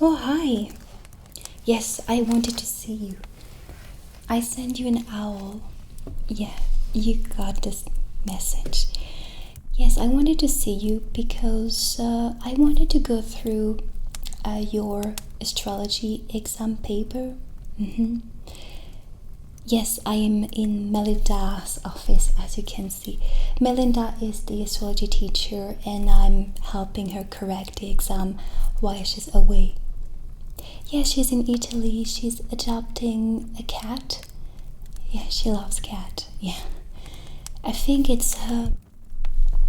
Oh, hi. Yes, I wanted to see you. I sent you an owl. Yeah, you got this message. Yes, I wanted to see you because I wanted to go through your astrology exam paper. Yes, I am in Melinda's office, as you can see. Melinda is the astrology teacher, and I'm helping her correct the exam while she's away. Yeah, she's in Italy. She's adopting a cat. Yeah, she loves cat. Yeah. I think it's her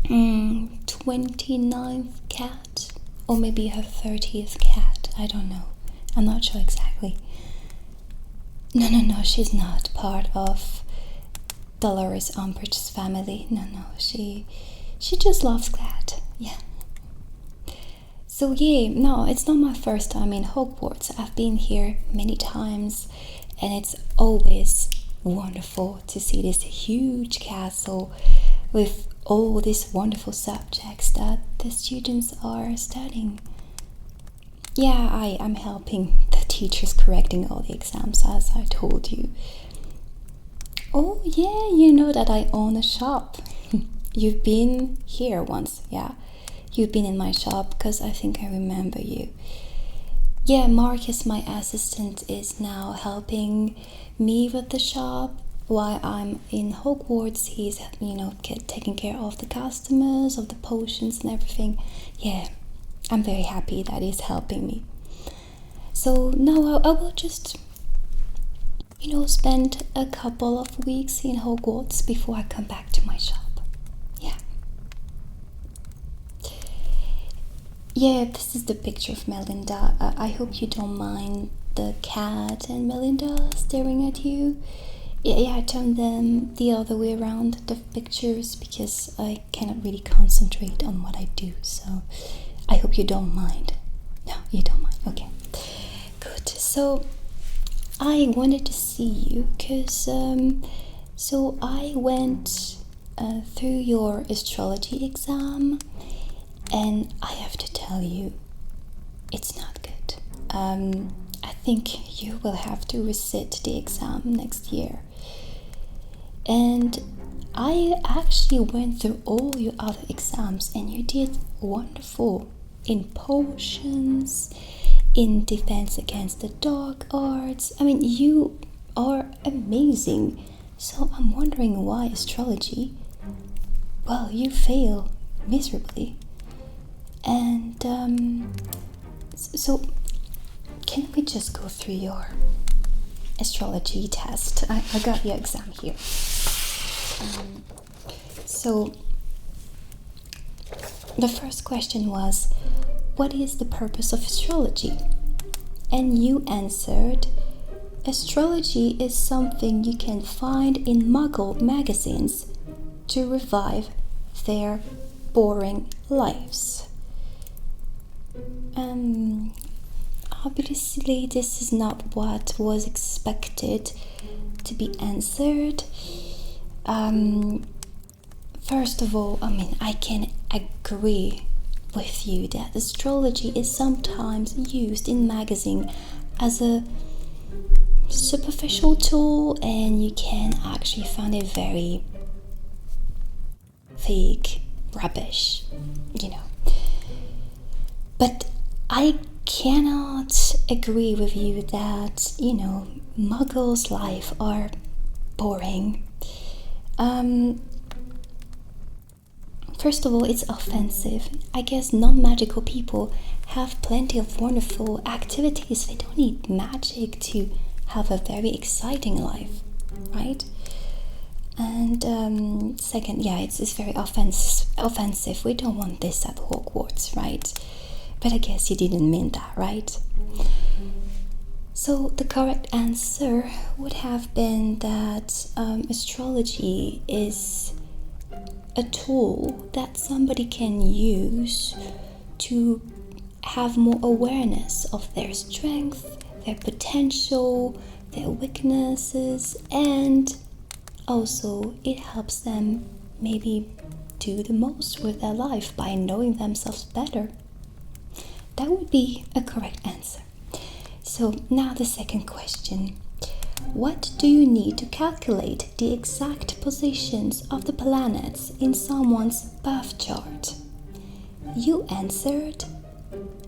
29th cat, or maybe her 30th cat. I don't know. I'm not sure exactly. No, she's not part of Dolores Umbridge's family. No, she just loves cat. Yeah. So yeah, no, it's not my first time in Hogwarts. I've been here many times, and it's always wonderful to see this huge castle with all these wonderful subjects that the students are studying. Yeah, I'm helping the teachers correcting all the exams, as I told you. Oh yeah, you know that I own a shop. You've been here once, yeah. You've been in my shop because I think I remember you. Yeah, Marcus, my assistant, is now helping me with the shop while I'm in Hogwarts. He's, taking care of the customers, of the potions and everything. Yeah, I'm very happy that he's helping me. So now I will just, spend a couple of weeks in Hogwarts before I come back to my shop. Yeah, this is the picture of Melinda. I hope you don't mind the cat and Melinda staring at you. Yeah, I turned them the other way around, the pictures, because I cannot really concentrate on what I do. So I hope you don't mind. No, you don't mind. Okay, good. So I wanted to see you because so I went through your astrology exam. And I have to tell you, it's not good. I think you will have to resit the exam next year. And I actually went through all your other exams, and you did wonderful in potions, in defense against the dark arts. I mean, you are amazing. So I'm wondering why astrology? Well, you fail miserably. And so can we just go through your astrology test? I got your exam here. So the first question was, what is the purpose of astrology? And you answered, astrology is something you can find in Muggle magazines to revive their boring lives. Obviously this is not what was expected to be answered. First of all, I can agree with you that astrology is sometimes used in magazine as a superficial tool, and you can actually find it very fake, rubbish, But I cannot agree with you that, Muggles' life are boring. First of all, it's offensive. I guess non-magical people have plenty of wonderful activities. They don't need magic to have a very exciting life, right? And second, yeah, it's very offensive. We don't want this at Hogwarts, right? But I guess you didn't mean that, right? So the correct answer would have been that astrology is a tool that somebody can use to have more awareness of their strength, their potential, their weaknesses, and also it helps them maybe do the most with their life by knowing themselves better. that would be a correct answer. So now the second question. What do you need to calculate the exact positions of the planets in someone's birth chart? You answered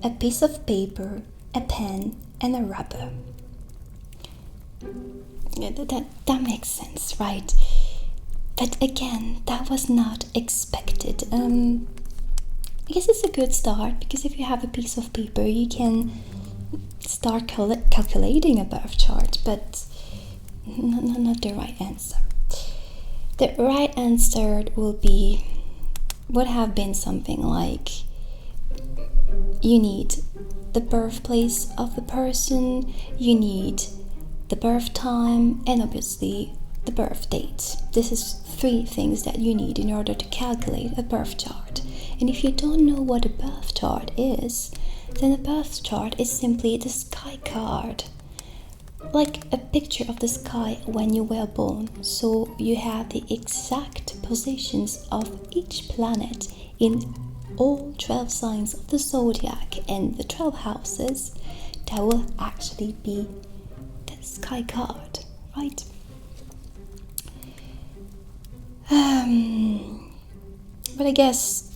a piece of paper, a pen, and a rubber. That makes sense, right? But again, that was not expected. I guess it's a good start, because if you have a piece of paper, you can start calculating a birth chart, but not the right answer. The right answer would have been something like, you need the birthplace of the person, you need the birth time, and obviously the birth date. This is 3 things that you need in order to calculate a birth chart. And if you don't know what a birth chart is, then a birth chart is simply the sky card, like a picture of the sky when you were born. So you have the exact positions of each planet in all 12 signs of the zodiac and the 12 houses. That will actually be the sky card, right? But I guess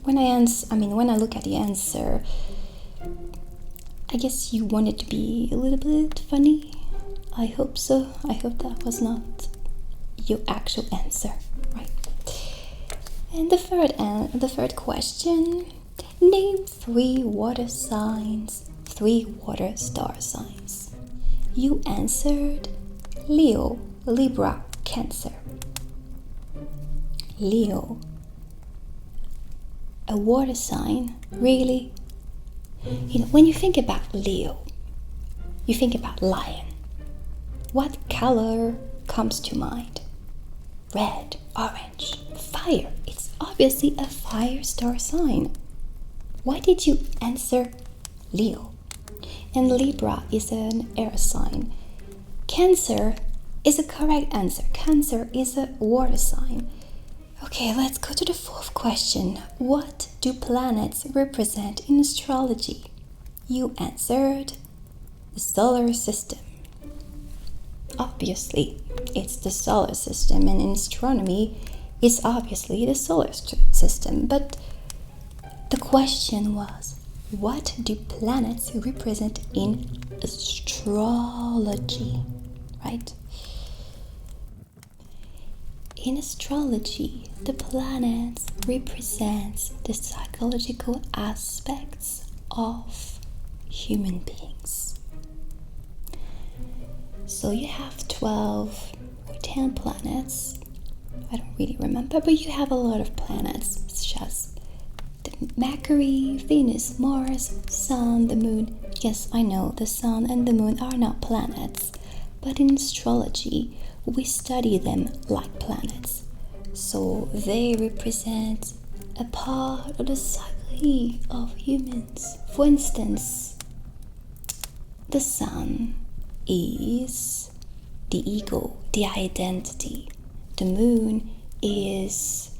when I look at the answer, I guess you want it to be a little bit funny. I hope so. I hope that was not your actual answer, right? And the third question. Name 3 water signs, 3 water star signs. You answered Leo, Libra, Cancer. Leo, a water sign, really? When you think about Leo, you think about lion. What color comes to mind? Red, orange, fire. It's obviously a fire star sign. Why did you answer Leo? And Libra is an air sign. Cancer is a correct answer. Cancer is a water sign. Okay, let's go to the 4th question. What do planets represent in astrology? You answered the solar system. Obviously, it's the solar system, and in astronomy, it's obviously the solar system. But the question was, what do planets represent in astrology, right? In astrology, the planets represent the psychological aspects of human beings. So you have 12 or 10 planets. I don't really remember, but you have a lot of planets, such as Mercury, Venus, Mars, Sun, the Moon. Yes, I know the Sun and the Moon are not planets, but in astrology, we study them like planets. So they represent a part of the psyche of humans. For instance, the Sun is the ego, the identity. The Moon is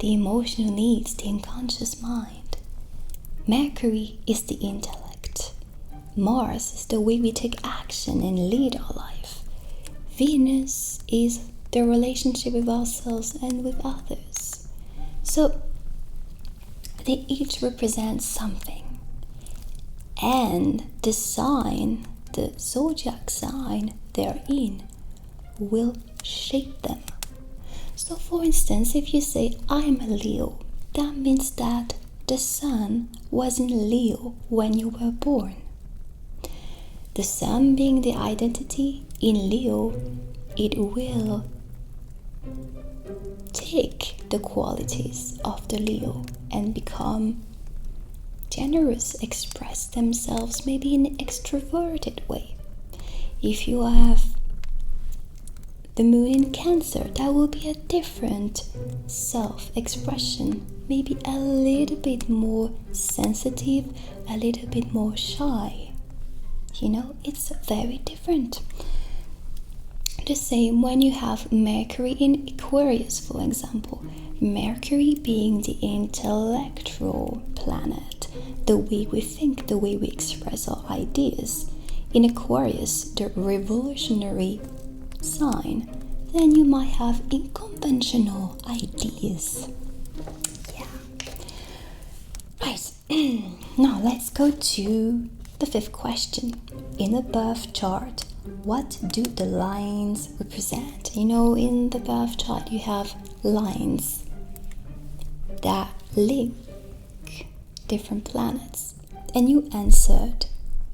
the emotional needs, the unconscious mind. Mercury is the intellect. Mars is the way we take action and lead our life. Venus is the relationship with ourselves and with others. So they each represent something. And the sign, the zodiac sign they're in, will shape them. So for instance, if you say, I'm a Leo, that means that the sun was in Leo when you were born. The sun being the identity in Leo, it will take the qualities of the Leo and become generous, express themselves maybe in an extroverted way. If you have the moon in Cancer, that will be a different self-expression, maybe a little bit more sensitive, a little bit more shy. It's very different. the same when you have Mercury in Aquarius, for example. Mercury being the intellectual planet, the way we think, the way we express our ideas. In Aquarius, the revolutionary sign, then you might have unconventional ideas. Yeah. Right. Now let's go to the fifth question. In a birth chart, what do the lines represent? You know, in the birth chart you have lines that link different planets, and you answered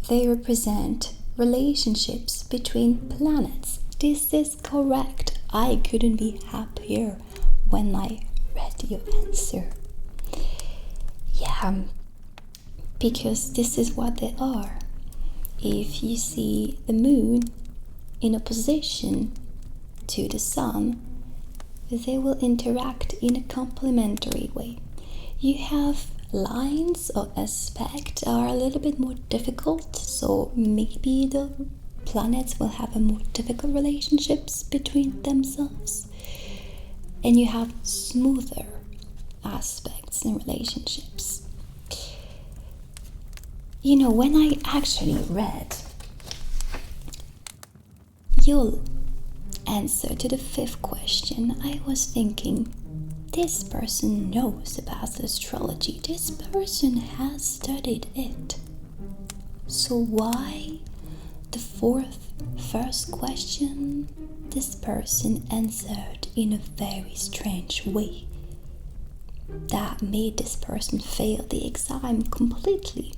they represent relationships between planets. This is correct. I couldn't be happier when I read your answer. Yeah, because this is what they are. If you see the moon in opposition to the sun, they will interact in a complementary way. You have lines or aspects are a little bit more difficult, so maybe the planets will have a more difficult relationships between themselves, and you have smoother aspects in relationships. You know, when I actually read your answer to the fifth question, I was thinking, this person knows about astrology. This person has studied it. So why the first question, this person answered in a very strange way that made this person fail the exam completely?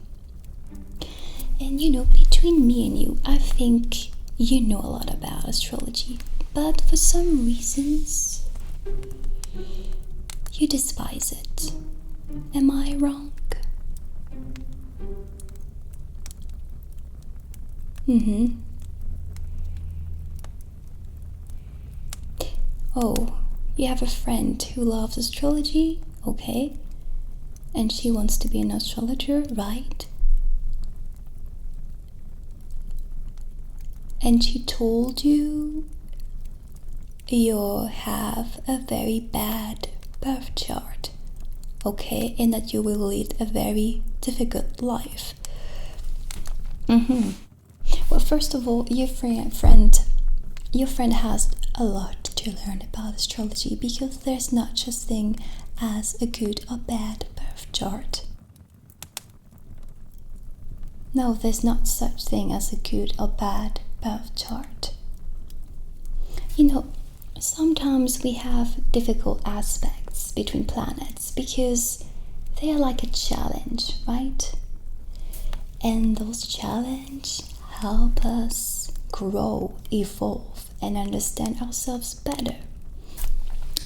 And you know, between me and you, I think you know a lot about astrology, but for some reasons you despise it. Am I wrong? Oh, you have a friend who loves astrology? Okay. And she wants to be an astrologer, right? And she told you have a very bad birth chart, okay, and that you will lead a very difficult life. Well, first of all, your friend has a lot to learn about astrology, because there's not such thing as a good or bad birth chart. No, there's not such thing as a good or bad birth chart. You know, sometimes we have difficult aspects between planets because they are like a challenge, right? And those challenges help us grow, evolve, and understand ourselves better.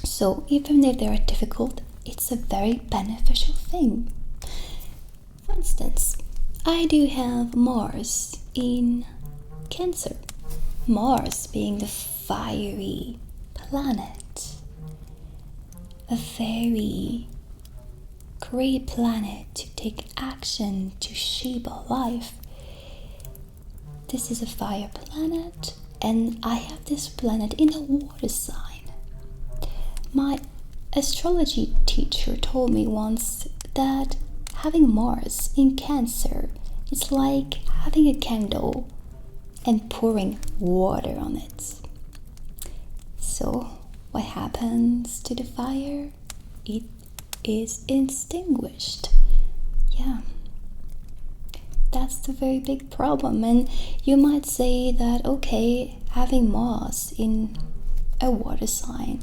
So even if they are difficult, it's a very beneficial thing. For instance, I do have Mars in Cancer. Mars being the fiery planet, a very great planet to take action, to shape our life. This is a fire planet, and I have this planet in a water sign. My astrology teacher told me once that having Mars in Cancer is like having a candle and pouring water on it. So what happens to the fire? It is extinguished. Yeah, that's the very big problem. And you might say that, okay, having Mars in a water sign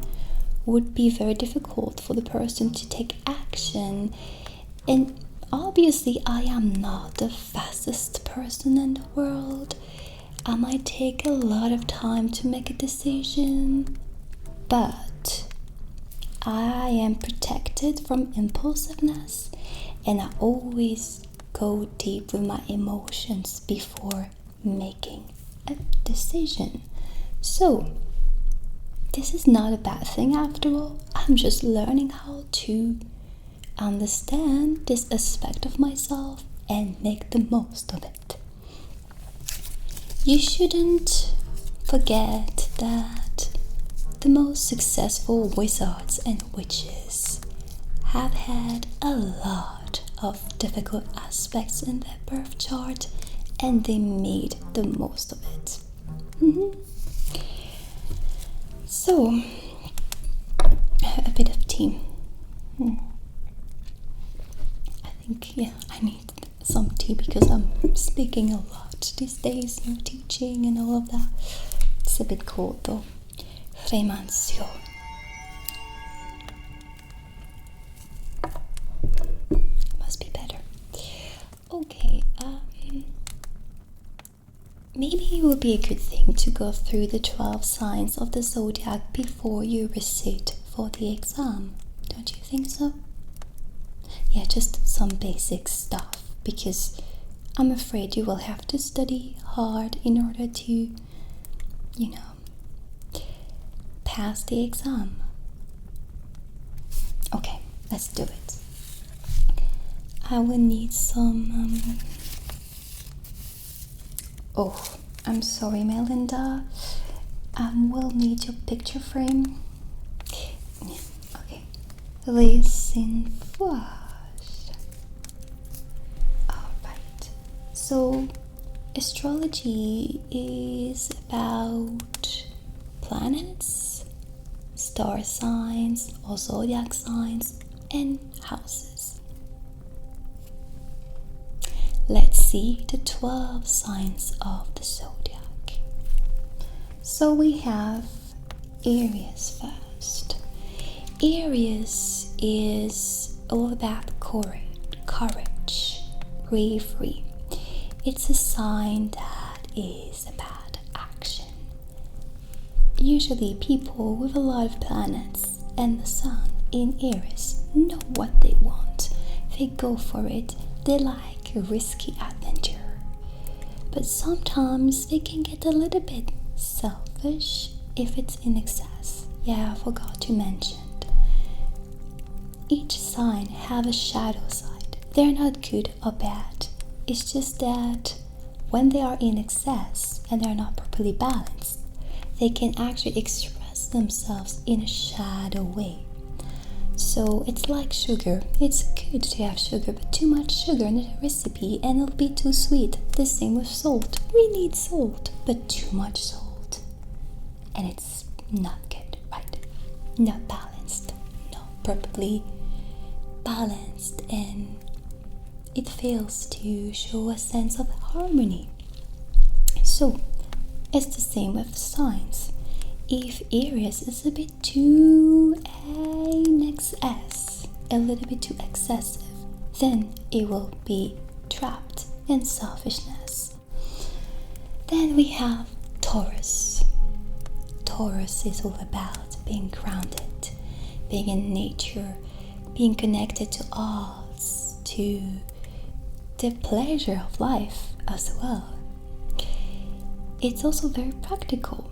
would be very difficult for the person to take action. And obviously I am not the fastest person in the world. I might take a lot of time to make a decision, but I am protected from impulsiveness, and I always go deep with my emotions before making a decision. So this is not a bad thing after all. I'm just learning how to understand this aspect of myself and make the most of it. You shouldn't forget that the most successful wizards and witches have had a lot of difficult aspects in their birth chart, and they made the most of it. So, a bit of tea. I think, I need some tea because I'm speaking a lot these days, teaching and all of that. It's a bit cold though. Fremancio. Must be better. Okay, maybe it would be a good thing to go through the 12 signs of the zodiac before you recite for the exam. Don't you think so? Yeah, just some basic stuff, because I'm afraid you will have to study hard in order to, pass the exam. Okay, let's do it. I will need some, oh, I'm sorry, Melinda. We'll need your picture frame. Okay, listen first. Alright, so astrology is about planets, star signs or zodiac signs, and houses. Let's see the 12 signs of the zodiac. So we have Aries first. Aries is all about courage, bravery. It's a sign that is about action. Usually people with a lot of planets and the sun in Aries know what they want. They go for it. They like a risky adventure. But sometimes they can get a little bit selfish if it's in excess. Yeah, I forgot to mention. Each sign have a shadow side. They're not good or bad. It's just that when they are in excess and they're not properly balanced, they can actually express themselves in a shadow way. So it's like sugar. It's good to have sugar, but too much sugar in a recipe and it'll be too sweet. The same with salt. We need salt, but too much salt, and it's not good, right? Not balanced, not properly balanced, and it fails to show a sense of harmony. So it's the same with the signs. If Aries is a bit too a little bit too excessive, then it will be trapped in selfishness. Then we have Taurus. Taurus is all about being grounded, being in nature, being connected to arts, to the pleasure of life as well. It's also very practical.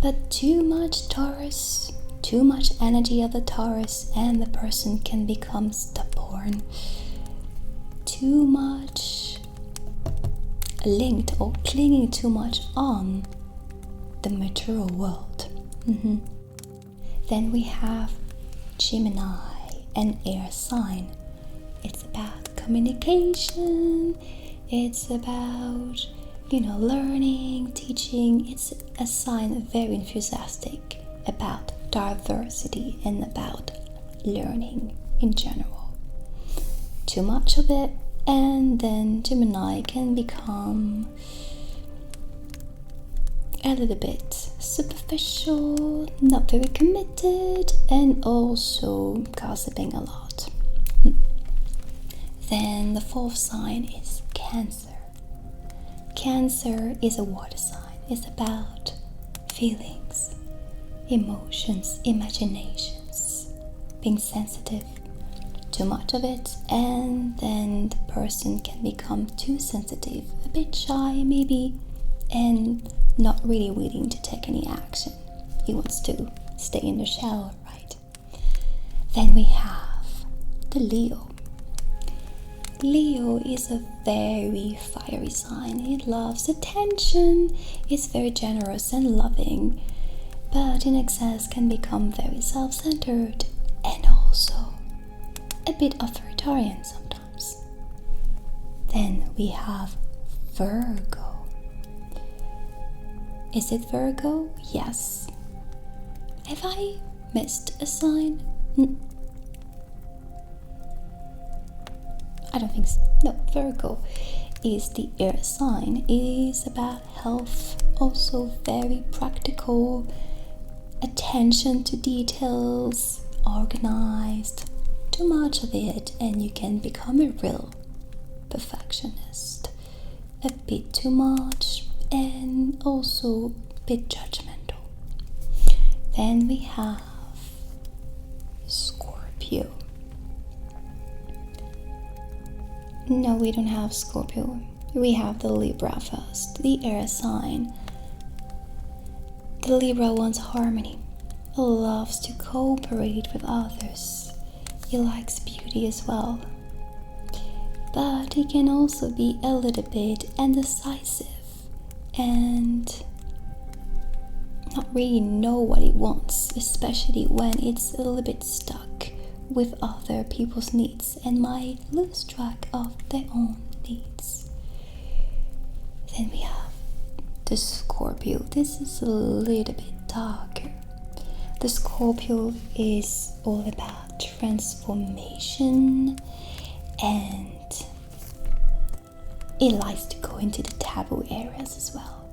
But too much Taurus, too much energy of the Taurus, and the person can become stubborn. Too much linked or clinging too much on the material world. Then we have Gemini, an air sign. It's about communication. It's about learning, teaching. It's a sign very enthusiastic about diversity and about learning in general. Too much of it, and then Gemini can become a little bit superficial, not very committed, and also gossiping a lot. Then the fourth sign is Cancer. Cancer is a water sign. It's about feelings, emotions, imaginations, being sensitive. Too much of it, and then the person can become too sensitive, a bit shy maybe, and not really willing to take any action. He wants to stay in the shell, right? Then we have the Leo. Leo is a very fiery sign. It loves attention. It's very generous and loving. but in excess can become very self-centered and also a bit authoritarian sometimes. Then we have Virgo. Is it Virgo? Yes. Have I missed a sign? I don't think so. No, Virgo is the air sign. It is about health, also very practical, attention to details, organized. Too much of it and you can become a real perfectionist. A bit too much and also a bit judgmental. Then we have Scorpio. No, we don't have Scorpio. We have the Libra first, the air sign. The Libra wants harmony. He loves to cooperate with others. He likes beauty as well. But he can also be a little bit indecisive and not really know what he wants, especially when it's a little bit stuck with other people's needs and might lose track of their own needs. Then we have the Scorpio. This is a little bit darker. The Scorpio is all about transformation and it likes to go into the taboo areas as well.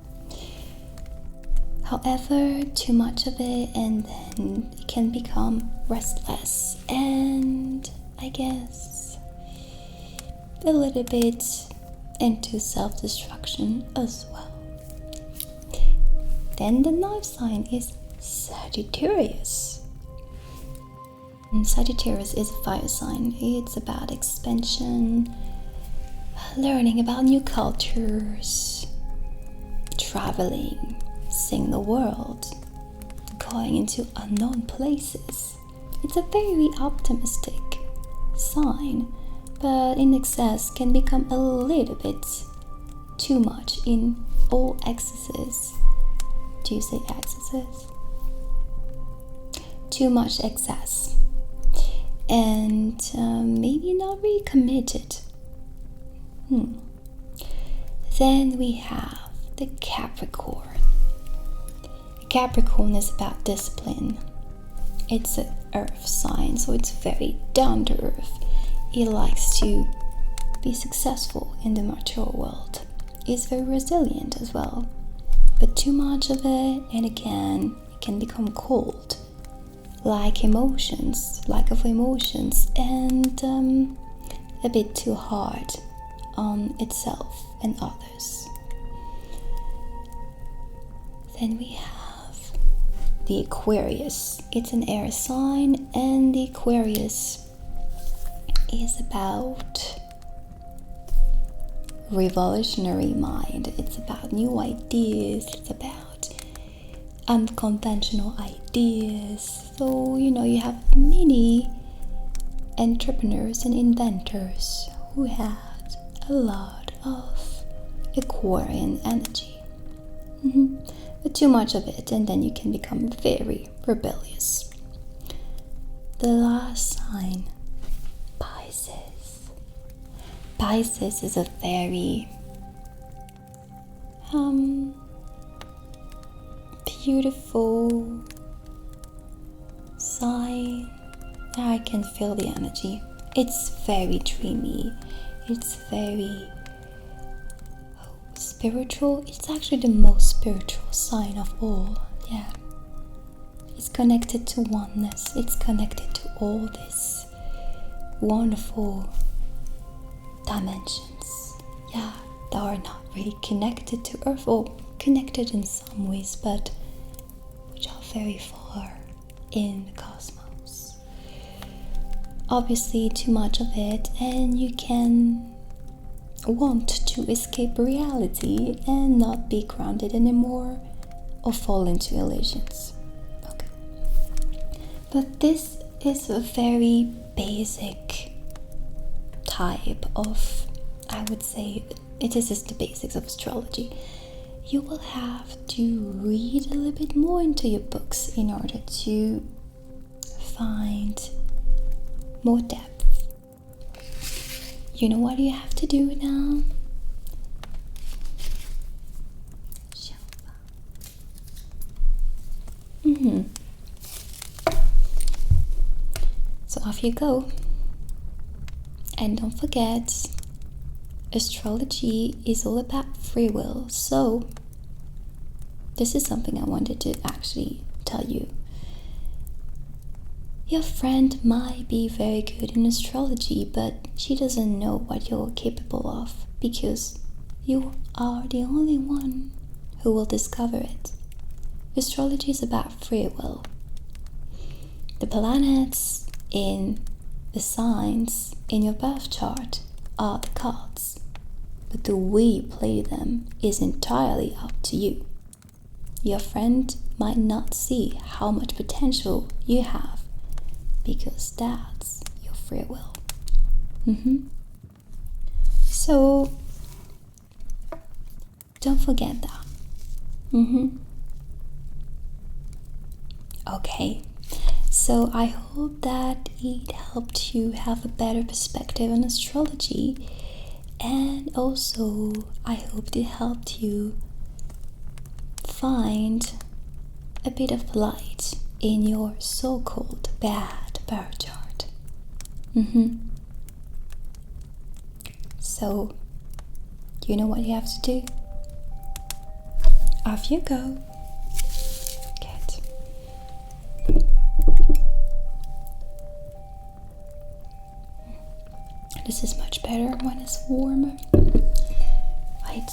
However, too much of it and then it can become restless and I guess a little bit into self-destruction as well. Then the ninth sign is Sagittarius. And Sagittarius is a fire sign. It's about expansion, learning about new cultures, traveling, seeing the world, going into unknown places. It's a very optimistic sign, but in excess can become a little bit too much in all excesses. Do you say excesses? Too much excess. And maybe not really committed. Then we have the Capricorn. Capricorn is about discipline. It's an earth sign, so it's very down to earth. It likes to be successful in the mature world. It's very resilient as well. But too much of it, and again, it can become cold. Lack of emotions, and a bit too hard on itself and others. Then we have the Aquarius. It's an air sign, and the Aquarius is about revolutionary mind. It's about new ideas. It's about unconventional ideas. So, you have many entrepreneurs and inventors who had a lot of Aquarian energy. But too much of it, and then you can become very rebellious. The last sign, Pisces. Pisces is a very beautiful sign. I can feel the energy. It's very dreamy. It's very spiritual. It's actually the most spiritual sign of all. Yeah. It's connected to oneness. It's connected to all these wonderful dimensions. Yeah, that are not really connected to Earth, or connected in some ways, but which are very far in the cosmos. Obviously, too much of it, and you can want to escape reality and not be grounded anymore, or fall into illusions. Okay. But this is a very basic type of, I would say, it is just the basics of astrology. you will have to read a little bit more into your books in order to find more depth. You know what you have to do now? So off you go. And don't forget, astrology is all about free will. So this is something I wanted to actually tell you. Your friend might be very good in astrology, but she doesn't know what you're capable of, because you are the only one who will discover it. Astrology is about free will. The planets in the signs in your birth chart are the cards, but the way you play them is entirely up to you. Your friend might not see how much potential you have, because that's your free will. So don't forget that. Okay, so I hope that it helped you have a better perspective on astrology, and also I hope it helped you find a bit of light in your so-called bad birth chart. So you know what you have to do? Off you go. Good. This is much better when it's warmer. Right.